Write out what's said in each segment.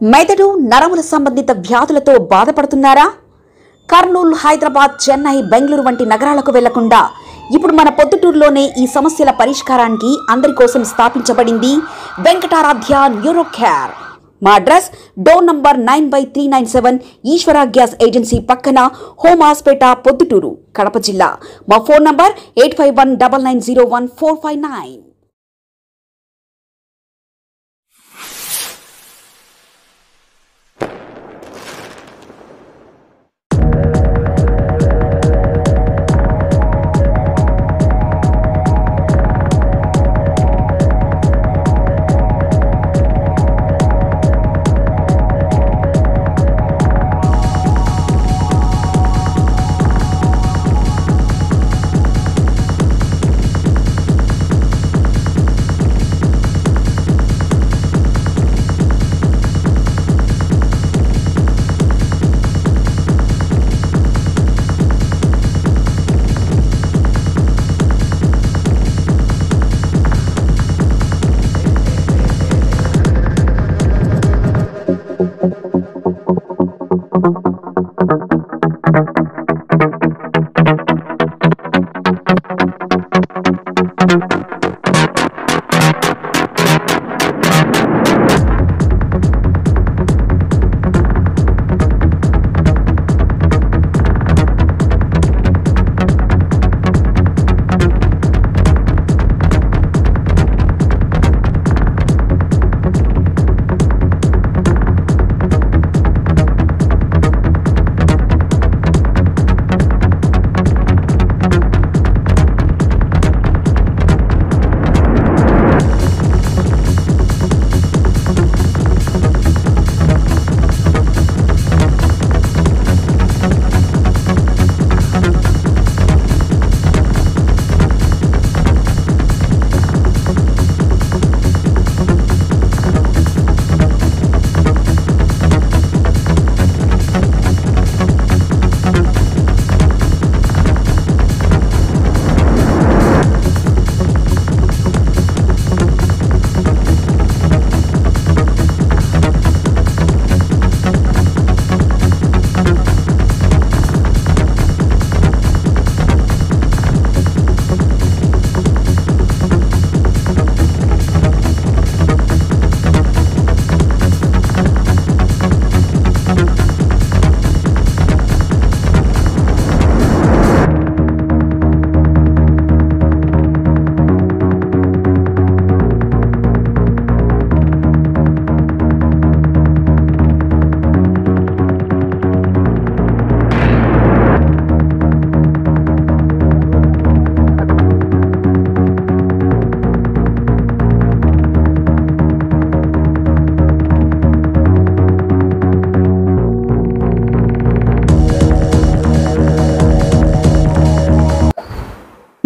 మెదడు నరముల సంబంధిత వ్యాధులతో బాధపడుతున్నారా? కర్నూలు, హైదరాబాద్, చెన్నై, బెంగళూరు వంటి నగరాలకు వెళ్లకుండా ఇప్పుడు మన పొద్దుటూరులోనే ఈ సమస్యల పరిష్కారానికి అందరి కోసం స్థాపించబడింది వెంకటారాధ్య న్యూరో కేర్. మా అడ్రస్ డోర్ నంబర్ 9/397 ఈశ్వర గ్యాస్ ఏజెన్సీ పక్కన, హోమాస్పేట, పొద్దుటూరు, కడప జిల్లా. మా ఫోన్ నంబర్ 8519901459.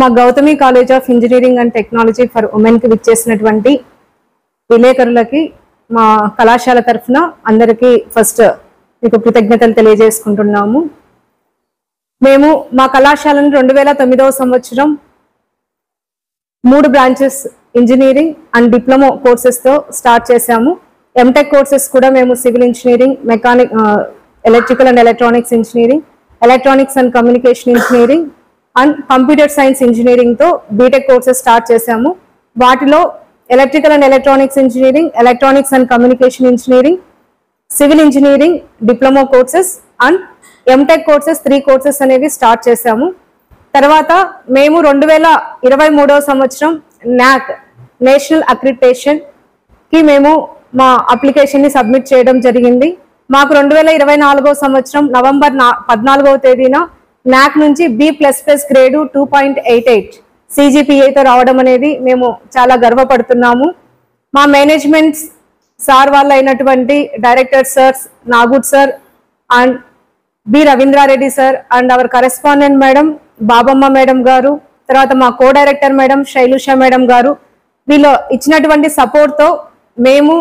మా Gautami college of engineering and technology for women కి విచ్చేసినటువంటి విలేకరులకి మా కళాశాల తరఫున అందరికీ ఫస్ట్ మీకు కృతజ్ఞతలు తెలియజేసుకుంటున్నాము. మేము మా కళాశాలను 2009వ సంవత్సరం 3 బ్రాంచెస్ ఇంజనీరింగ్ అండ్ డిప్లొమా కోర్సెస్తో స్టార్ట్ చేశాము. ఎంటెక్ కోర్సెస్ కూడా మేము civil engineering, mechanic, electrical and electronics engineering, electronics and communication engineering and computer science engineering తో బీటెక్ కోర్సెస్ స్టార్ట్ చేశాము. వాటిలో electrical and electronics engineering, electronics and communication engineering, civil engineering diploma courses and MTech courses 3 courses అనేవి start చేశాము. తర్వాత మేము 2023వ సంవత్సరం NAAC national accreditation కి మేము మా అప్లికేషన్ ని సబ్మిట్ చేయడం జరిగింది. మాకు 2024వ సంవత్సరం నవంబర్ 14వ తేదీన NAAC నుంచి B++ గ్రేడు 2.88 CGPAతో రావడం అనేది మేము చాలా గర్వపడుతున్నాము. మా మేనేజ్మెంట్ సార్ వాళ్ళు అయినటువంటి director sirs Nagood sir and B Ravindra Reddy sir and our correspondent madam Babamma madam garu, తర్వాత మా co director madam Shailusha madam garu, వీళ్ళు ఇచ్చినటువంటి సపోర్ట్తో మేము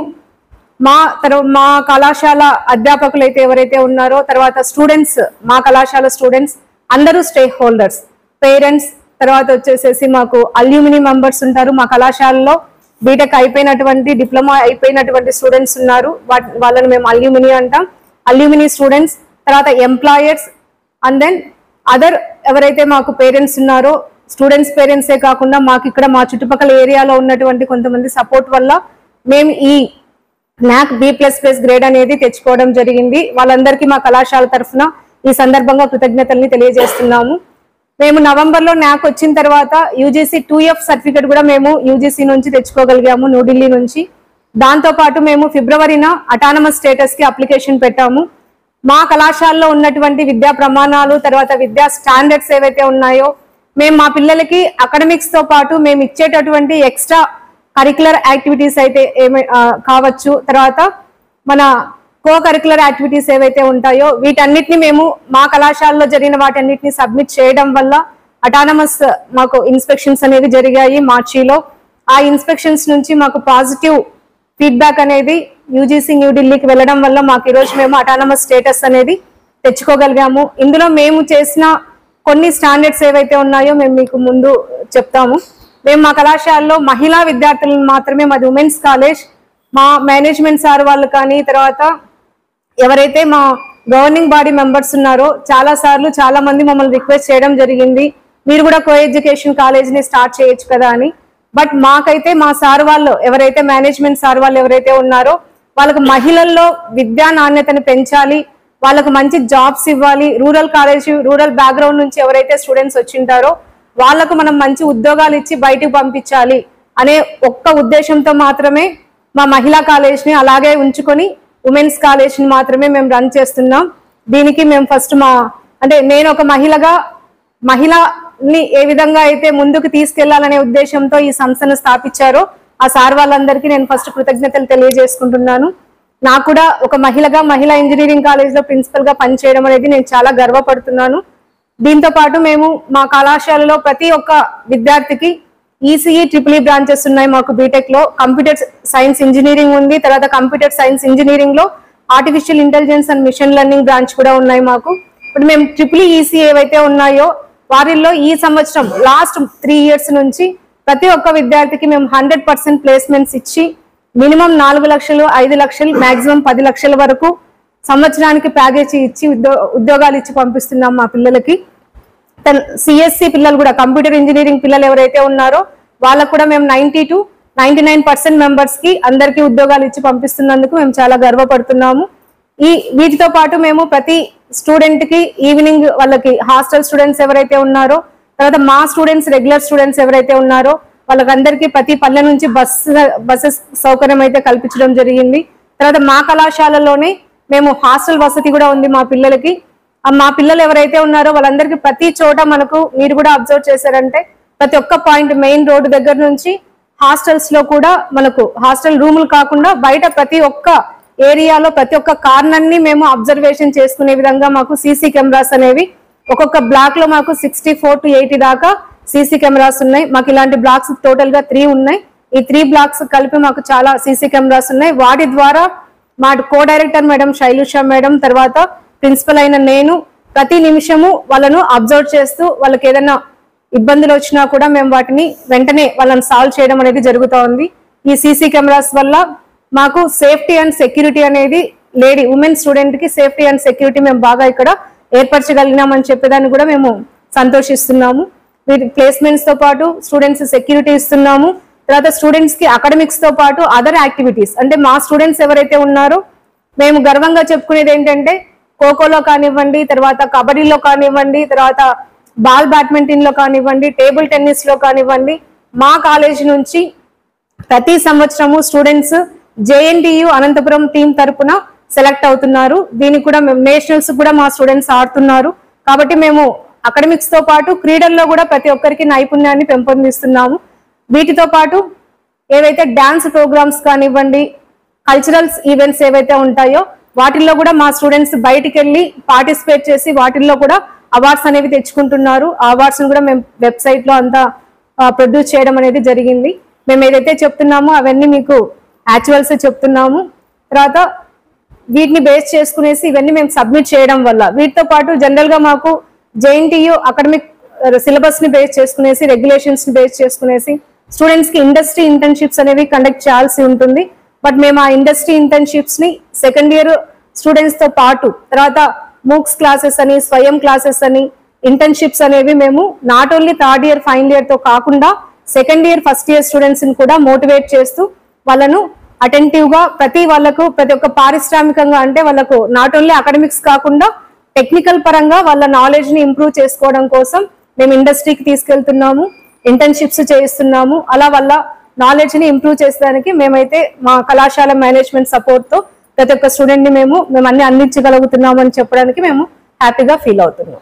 మా కళాశాల అధ్యాపకులు అయితే ఎవరైతే ఉన్నారో, తర్వాత స్టూడెంట్స్, మా కళాశాల స్టూడెంట్స్ అందరూ స్టేక్ హోల్డర్స్, పేరెంట్స్, తర్వాత వచ్చేసేసి మాకు అల్యూమిని మెంబర్స్ ఉంటారు మా కళాశాలలో, బీటెక్ అయిపోయినటువంటి డిప్లొమా అయిపోయినటువంటి స్టూడెంట్స్ ఉన్నారు. వాళ్ళని మేము అల్యూమిని అంటాం. అల్యూమిని స్టూడెంట్స్, తర్వాత ఎంప్లాయర్స్, అండ్ దెన్ అదర్ ఎవరైతే మాకు పేరెంట్స్ ఉన్నారో, స్టూడెంట్స్ పేరెంట్సే కాకుండా మాకు ఇక్కడ మా చుట్టుపక్కల ఏరియాలో ఉన్నటువంటి కొంతమంది సపోర్ట్ వల్ల మేము ఈ NAC B++ గ్రేడ్ అనేది తెచ్చుకోవడం జరిగింది. వాళ్ళందరికీ మా కళాశాల తరఫున ఈ సందర్భంగా కృతజ్ఞతల్ని తెలియజేస్తున్నాము. మేము నవంబర్లో NAC వచ్చిన తర్వాత UGC 2F సర్టిఫికేట్ కూడా మేము UGC నుంచి తెచ్చుకోగలిగాము, న్యూఢిల్లీ నుంచి. దాంతోపాటు మేము ఫిబ్రవరిన అటానమస్ స్టేటస్కి అప్లికేషన్ పెట్టాము. మా కళాశాలలో ఉన్నటువంటి విద్యా ప్రమాణాలు, తర్వాత విద్యా స్టాండర్డ్స్ ఏవైతే ఉన్నాయో మేము మా పిల్లలకి అకాడమిక్స్తో పాటు మేము ఇచ్చేటటువంటి ఎక్స్ట్రా కరిక్యులర్ యాక్టివిటీస్ అయితే కావచ్చు, తర్వాత మన కో కరిక్యులర్ యాక్టివిటీస్ ఏవైతే ఉంటాయో వీటన్నిటిని మేము మా కళాశాలలో జరిగిన వాటన్నిటిని సబ్మిట్ చేయడం వల్ల అటానమస్ మాకు ఇన్స్పెక్షన్స్ అనేవి జరిగాయి మార్చిలో. ఆ ఇన్స్పెక్షన్స్ నుంచి మాకు పాజిటివ్ ఫీడ్బ్యాక్ అనేది UGC న్యూఢిల్లీకి వెళ్ళడం వల్ల మాకు ఈరోజు మేము అటానమస్ స్టేటస్ అనేది తెచ్చుకోగలిగాము. ఇందులో మేము చేసిన కొన్ని స్టాండర్డ్స్ ఏవైతే ఉన్నాయో మేము మీకు ముందు చెప్తాము. మేము మా కళాశాలలో మహిళా విద్యార్థులను మాత్రమే, మాది ఉమెన్స్ కాలేజ్, మా మేనేజ్మెంట్ సార్ వాళ్ళు కానీ తర్వాత ఎవరైతే మా గవర్నింగ్ బాడీ మెంబర్స్ ఉన్నారో చాలా మంది మమ్మల్ని రిక్వెస్ట్ చేయడం జరిగింది, మీరు కూడా కో ఎడ్యుకేషన్ కాలేజ్ని స్టార్ట్ చేయొచ్చు కదా అని. బట్ మాకైతే మా సార్ వాళ్ళు ఎవరైతే మేనేజ్మెంట్ సార్ వాళ్ళు ఎవరైతే ఉన్నారో వాళ్ళకు మహిళల్లో విద్యా నాణ్యతను పెంచాలి, వాళ్ళకు మంచి జాబ్స్ ఇవ్వాలి, రూరల్ కాలేజ్ రూరల్ బ్యాక్గ్రౌండ్ నుంచి ఎవరైతే స్టూడెంట్స్ వచ్చింటారో వాళ్ళకు మనం మంచి ఉద్యోగాలు ఇచ్చి బయటకు పంపించాలి అనే ఒక్క ఉద్దేశంతో మాత్రమే మా మహిళా కాలేజ్ని అలాగే ఉంచుకొని ఉమెన్స్ కాలేజ్ని మాత్రమే మేము రన్ చేస్తున్నాం. దీనికి మేము ఫస్ట్ నేను ఒక మహిళని ఏ విధంగా అయితే ముందుకు తీసుకెళ్లాలనే ఉద్దేశంతో ఈ సంస్థను స్థాపించారో ఆ సార్ వాళ్ళందరికీ నేను ఫస్ట్ కృతజ్ఞతలు తెలియజేసుకుంటున్నాను. నాకు కూడా ఒక మహిళా ఇంజనీరింగ్ కాలేజ్లో ప్రిన్సిపల్గా పనిచేయడం అనేది నేను చాలా గర్వపడుతున్నాను. దీంతో పాటు మేము మా కళాశాలలో ప్రతి ఒక్క విద్యార్థికి ECE EEE బ్రాంచెస్ ఉన్నాయి. మాకు బీటెక్ లో కంప్యూటర్ సైన్స్ ఇంజనీరింగ్ ఉంది, తర్వాత కంప్యూటర్ సైన్స్ ఇంజనీరింగ్ లో artificial intelligence and machine learning branch కూడా ఉన్నాయి మాకు. ఇప్పుడు మేము EEE ఏవైతే ఉన్నాయో వారిల్లో ఈ సంవత్సరం లాస్ట్ 3 years నుంచి ప్రతి ఒక్క విద్యార్థికి మేము 100% ప్లేస్మెంట్స్ ఇచ్చి మినిమం 4 లక్షలు 5 లక్షలు మాక్సిమం 10 లక్షల వరకు సంవత్సరానికి ప్యాకేజీ ఇచ్చి ఉద్యోగాలు ఇచ్చి పంపిస్తున్నాం మా పిల్లలకి. CSC పిల్లలు కూడా కంప్యూటర్ ఇంజనీరింగ్ పిల్లలు ఎవరైతే ఉన్నారో వాళ్ళకు కూడా మేము 90 to 99% మెంబర్స్ కి అందరికీ ఉద్యోగాలు ఇచ్చి పంపిస్తున్నందుకు మేము చాలా గర్వపడుతున్నాము. వీటితో పాటు మేము ప్రతి స్టూడెంట్ కి ఈవినింగ్ వాళ్ళకి హాస్టల్ స్టూడెంట్స్ ఎవరైతే ఉన్నారో, తర్వాత మా స్టూడెంట్స్ రెగ్యులర్ స్టూడెంట్స్ ఎవరైతే ఉన్నారో వాళ్ళకందరికీ ప్రతి పల్లె నుంచి బస్సెస్ సౌకర్యం అయితే కల్పించడం జరిగింది. తర్వాత మా కళాశాలలోనే మేము హాస్టల్ వసతి కూడా ఉంది మా పిల్లలకి. మా పిల్లలు ఎవరైతే ఉన్నారో వాళ్ళందరికీ ప్రతి చోట మనకు మీరు కూడా అబ్జర్వ్ చేశారంటే ప్రతి ఒక్క పాయింట్ మెయిన్ రోడ్డు దగ్గర నుంచి హాస్టల్స్ లో కూడా మనకు హాస్టల్ రూములు కాకుండా బయట ప్రతి ఒక్క ఏరియాలో ప్రతి ఒక్క కార్నర్ ని మేము అబ్జర్వేషన్ చేసుకునే విధంగా మాకు CC కెమెరాస్ అనేవి ఒక్కొక్క బ్లాక్ లో మాకు 64 to 80 దాకా CC కెమెరాస్ ఉన్నాయి. మాకు ఇలాంటి బ్లాక్స్ టోటల్ గా 3 ఉన్నాయి. ఈ 3 బ్లాక్స్ కలిపి మాకు చాలా CC కెమెరాస్ ఉన్నాయి. వాటి ద్వారా మా co director madam Shailusha madam తర్వాత ప్రిన్సిపల్ అయిన నేను ప్రతి నిమిషము వాళ్ళను అబ్జర్వ్ చేస్తూ వాళ్ళకి ఏదైనా ఇబ్బందులు వచ్చినా కూడా మేము వాటిని వెంటనే వాళ్ళని సాల్వ్ చేయడం అనేది జరుగుతూ ఉంది. ఈ CC కెమెరాస్ వల్ల మాకు సేఫ్టీ అండ్ సెక్యూరిటీ అనేది ఉమెన్ స్టూడెంట్ కి సేఫ్టీ అండ్ సెక్యూరిటీ మేము బాగా ఇక్కడ ఏర్పరచగలిగినామని చెప్పేదాన్ని కూడా మేము సంతోషిస్తున్నాము. వీటి ప్లేస్మెంట్స్ తో పాటు స్టూడెంట్స్ సెక్యూరిటీ ఇస్తున్నాము. తర్వాత స్టూడెంట్స్ కి అకాడమిక్స్ తో పాటు అదర్ యాక్టివిటీస్ అంటే మా స్టూడెంట్స్ ఎవరైతే ఉన్నారో మేము గర్వంగా చెప్పుకునేది ఏంటంటే ఖోఖోలో కానివ్వండి, తర్వాత కబడ్డీలో కానివ్వండి, తర్వాత బాల్ బ్యాడ్మింటన్ లో కానివ్వండి, టేబుల్ టెన్నిస్ లో కానివ్వండి మా కాలేజ్ నుంచి ప్రతి సంవత్సరము స్టూడెంట్స్ JNTU అనంతపురం టీం తరపున సెలెక్ట్ అవుతున్నారు. దీనికి కూడా మేము నేషనల్స్ కూడా మా స్టూడెంట్స్ ఆడుతున్నారు. కాబట్టి మేము అకాడమిక్స్ తో పాటు క్రీడల్లో కూడా ప్రతి ఒక్కరికి నైపుణ్యాన్ని పెంపొందిస్తున్నాము. వీటితో పాటు ఏవైతే డాన్స్ ప్రోగ్రామ్స్ కానివ్వండి, కల్చరల్స్ ఈవెంట్స్ ఏవైతే ఉంటాయో వాటిల్లో కూడా మా స్టూడెంట్స్ బయటికి వెళ్ళి పార్టిసిపేట్ చేసి వాటిల్లో కూడా అవార్డ్స్ అనేవి తెచ్చుకుంటున్నారు. ఆ అవార్డ్స్ కూడా మేము వెబ్సైట్ లో అంతా ప్రొడ్యూస్ చేయడం అనేది జరిగింది. మేము ఏదైతే చెప్తున్నామో అవన్నీ మీకు యాక్చువల్స్ చెప్తున్నాము. తర్వాత వీటిని బేస్ చేసుకునేసి ఇవన్నీ మేము సబ్మిట్ చేయడం వల్ల వీటితో పాటు జనరల్ గా మాకు JNTU అకాడమిక్ సిలబస్ ని బేస్ చేసుకునేసి రెగ్యులేషన్స్ ని బేస్ చేసుకునేసి స్టూడెంట్స్ కి ఇండస్ట్రీ ఇంటర్న్షిప్స్ అనేవి కండక్ట్ చేయాల్సి ఉంటుంది. బట్ మేము ఆ ఇండస్ట్రీ ఇంటర్న్షిప్స్ ని సెకండ్ ఇయర్ స్టూడెంట్స్ తో పాటు తర్వాత మూక్స్ క్లాసెస్ అని, స్వయం క్లాసెస్ అని, ఇంటర్న్షిప్స్ అనేవి మేము not only third year final year తో కాకుండా second year first year students ని కూడా మోటివేట్ చేస్తూ వాళ్ళను అటెంటివ్ గా ప్రతి ఒక్క పారిశ్రామికంగా అంటే వాళ్ళకు నాట్ ఓన్లీ అకాడమిక్స్ కాకుండా టెక్నికల్ పరంగా వాళ్ళ నాలెడ్జ్ ని ఇంప్రూవ్ చేసుకోవడం కోసం మేము ఇండస్ట్రీకి తీసుకెళ్తున్నాము, ఇంటర్న్షిప్స్ చేయిస్తున్నాము. అలా వాళ్ళ నాలెడ్జ్ ని ఇంప్రూవ్ చేసేదానికి మేమైతే మా కళాశాల మేనేజ్మెంట్ సపోర్ట్ తో ప్రతి ఒక్క స్టూడెంట్ ని మేము అన్ని అందించగలుగుతున్నాము అని చెప్పడానికి మేము హ్యాపీగా ఫీల్ అవుతున్నాం.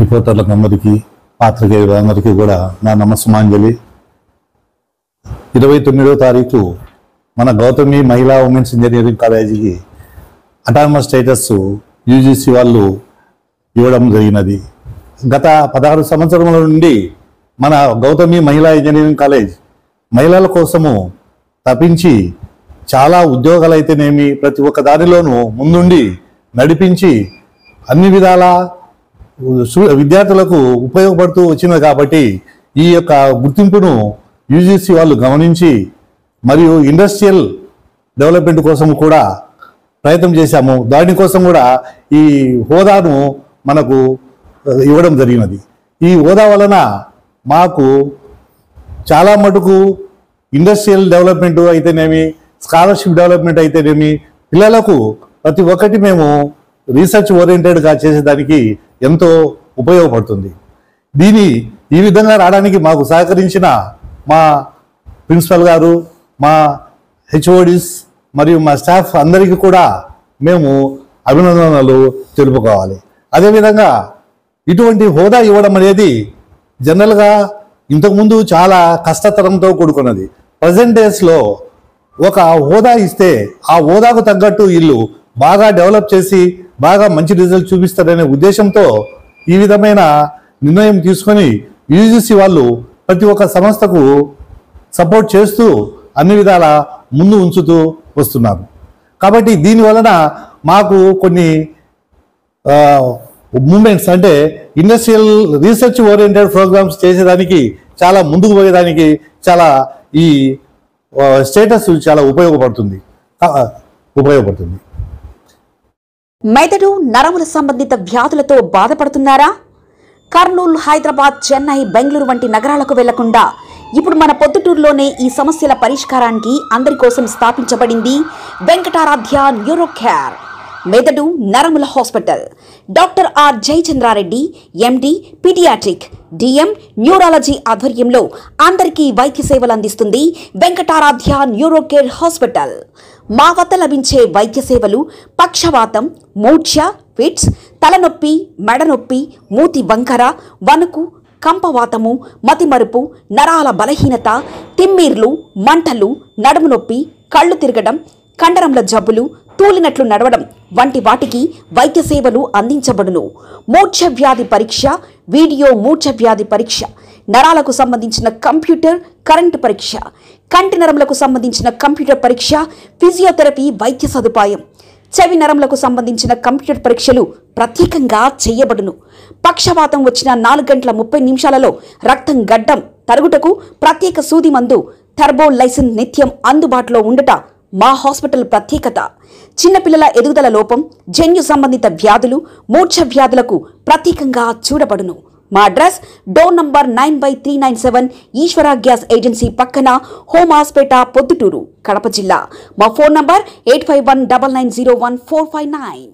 రిపోర్టర్లకు అందరికీ, పాత్రికేయులందరికీ కూడా నా నమస్సుమాంజలి. 29వ తారీఖు మన గౌతమి మహిళా ఉమెన్స్ ఇంజనీరింగ్ కాలేజీకి అటానమస్ స్టేటస్ యూజీసీ వాళ్ళు ఇవ్వడం జరిగినది. గత 16 సంవత్సరముల నుండి మన గౌతమి మహిళా ఇంజనీరింగ్ కాలేజ్ మహిళల కోసము తప్పించి చాలా ఉద్యోగాలు అయితేనేమి ప్రతి ఒక్క దానిలోనూ ముందుండి నడిపించి అన్ని విధాల విద్యార్థులకు ఉపయోగపడుతూ వచ్చింది. కాబట్టి ఈ యొక్క గుర్తింపును యూజీసీ వాళ్ళు గమనించి మరియు ఇండస్ట్రియల్ డెవలప్మెంట్ కోసం కూడా ప్రయత్నం చేశాము. దానికోసం కూడా ఈ హోదాను మనకు ఇవ్వడం జరిగినది. ఈ హోదా వలన మాకు చాలా మటుకు ఇండస్ట్రియల్ డెవలప్మెంట్ అయితేనేమి, స్కాలర్షిప్ డెవలప్మెంట్ అయితేనేమి, పిల్లలకు ప్రతి ఒక్కటి మేము రీసెర్చ్ ఓరియంటెడ్గా చేసేదానికి ఎంతో ఉపయోగపడుతుంది. ఈ విధంగా రావడానికి మాకు సహకరించిన మా ప్రిన్సిపల్ గారు, మా హెచ్ఓడిస్ మరియు మా స్టాఫ్ అందరికీ కూడా మేము అభినందనలు తెలుపుకోవాలి. అదేవిధంగా ఇటువంటి హోదా ఇవ్వడం అనేది జనరల్గా ఇంతకుముందు చాలా కష్టతరంతో కూడుకున్నది. ప్రజెంట్ డేస్లో ఒక హోదా ఇస్తే ఆ హోదాకు తగ్గట్టు వీళ్ళు బాగా డెవలప్ చేసి బాగా మంచి రిజల్ట్ చూపిస్తారనే ఉద్దేశంతో ఈ విధమైన నిర్ణయం తీసుకొని యూజీసీ వాళ్ళు ప్రతి ఒక్క సంస్థకు సపోర్ట్ చేస్తూ అన్ని విధాల ముందు ఉంచుతూ వస్తున్నారు. కాబట్టి దీని వలన మాకు కొన్ని మూమెంట్స్ అంటే ఇండస్ట్రియల్ రీసెర్చ్ ఓరియంటెడ్ ప్రోగ్రామ్స్ చేసేదానికి చాలా ముందుకు పోయేదానికి చాలా ఈ స్టేటస్ చాలా ఉపయోగపడుతుంది. మెదడు నరముల సంబంధిత వ్యాధులతో బాధపడుతున్నారా? కర్నూలు, హైదరాబాద్, చెన్నై, బెంగళూరు వంటి నగరాలకు వెళ్లకుండా ఇప్పుడు మన పొద్దుటూరులోనే ఈ సమస్యల పరిష్కారానికి అందరి కోసం స్థాపించబడింది వెంకటారాధ్య న్యూరో కేర్ మెదడు నరముల hospital. Doctor R Jayachandra Reddy MD pediatric DM neurology ఆధ్వర్యంలో అందరికీ వైద్య సేవలు అందిస్తుంది వెంకటారాధ్య న్యూరో కేర్ హాస్పిటల్. మా వద్ద లభించే వైద్య సేవలు పక్షవాతం, మూర్ఛ, ఫిట్స్, తలనొప్పి, మెడనొప్పి, మూతి వంకర, వణుకు, కంపవాతము, మతిమరుపు, నరాల బలహీనత, తిమ్మిర్లు, మంటలు, నడుము నొప్పి, కళ్ళు తిరగడం, కండరంల జబ్బులు, తూలినట్లు నడవడం వంటి వాటికి వైద్య సేవలు అందించబడును. మూర్ఛ వ్యాధి పరీక్ష, వీడియో మూర్ఛ వ్యాధి పరీక్ష, నరాలకు సంబంధించిన కంప్యూటర్ కరెంటు పరీక్ష, కంటి నరములకు సంబంధించిన కంప్యూటర్ పరీక్ష, ఫిజియోథెరపీ వైద్య సదుపాయం, చెవి నరములకు సంబంధించిన కంప్యూటర్ పరీక్షలు ప్రత్యేకంగా చేయబడును. పక్షవాతం వచ్చిన 4 గంటల 30 నిమిషాలలో రక్తం గడ్డం తరుగుటకు ప్రత్యేక సూది మందు థర్బోలైసిన్ నిత్యం అందుబాటులో ఉండట మా హాస్పిటల్ ప్రత్యేకత. చిన్నపిల్లల ఎదుగుదల లోపం, జన్యు సంబంధిత వ్యాధులు, మూర్ఛ వ్యాధులకు ప్రత్యేకంగా చూడబడును. మా అడ్రస్ డోర్ నంబర్ 9/397 ఈశ్వర గ్యాస్ ఏజెన్సీ పక్కన, హోమాస్పేట, పొద్దుటూరు, కడప జిల్లా. మా ఫోన్ నంబర్ 8519901459.